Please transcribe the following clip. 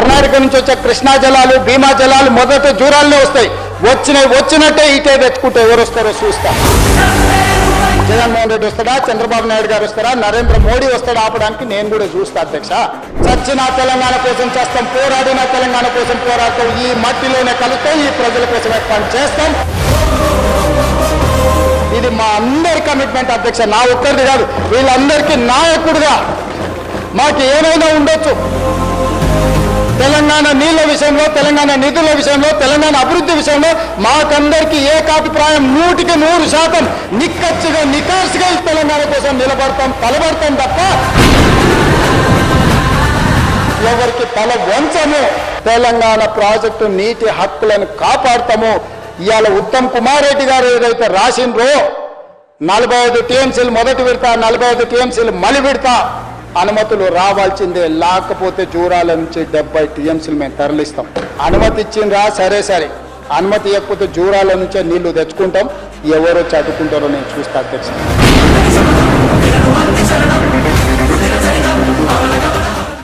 కర్ణాటక నుంచి వచ్చే కృష్ణా జలాలు భీమా జలాలు మొదట జూరాలనే వస్తాయి. వచ్చినట్టే ఇటే తెచ్చుకుంటే ఎవరు వస్తారో చూస్తా. జగన్మోహన్ రెడ్డి వస్తాడా, చంద్రబాబు నాయుడు గారు వస్తారా, నరేంద్ర మోడీ వస్తాడా ఆపడానికి నేను కూడా చూస్తా అధ్యక్ష. చచ్చిన తెలంగాణ కోసం చేస్తాం, పోరాడిన తెలంగాణ కోసం పోరాడతాం, ఈ మట్టిలోనే కలుస్తాం, ఈ ప్రజల కోసమే పని చేస్తాం. ఇది మా అందరి కమిట్మెంట్ అధ్యక్ష, నా ఒక్కరిది కాదు. వీళ్ళందరికీ నాయకుడుగా మాకు ఏమైనా ఉండొచ్చు. తెలంగాణ నీళ్ల విషయంలో, తెలంగాణ నిధుల విషయంలో, తెలంగాణ అభివృద్ధి విషయంలో మాకందరికీ ఏకాభిప్రాయం 100% నిక్కచ్చిగా నికార్సుగా తెలంగాణ కోసం నిలబడతాం, తలబడతాం తప్ప ఎవరికి తల వంచము. తెలంగాణ ప్రాజెక్టు నీటి హక్కులను కాపాడతాము. ఇవాళ ఉత్తమ్ కుమార్ రెడ్డి గారు ఏదైతే రాసిండ్రో 45 టీఎంసీలు మొదటి విడత, 45 టీఎంసీలు మలి విడత అనుమతులు రావాల్సిందే. లేకపోతే జూరాల నుంచి 70 టీఎంసీలు మేము తరలిస్తాం. అనుమతి ఇచ్చిండ్రా, సరే. అనుమతి ఇవ్వకపోతే జూరాల నుంచే నీళ్లు తెచ్చుకుంటాం. ఎవరో చదువుకుంటారో నేను చూస్తా అధ్యక్ష.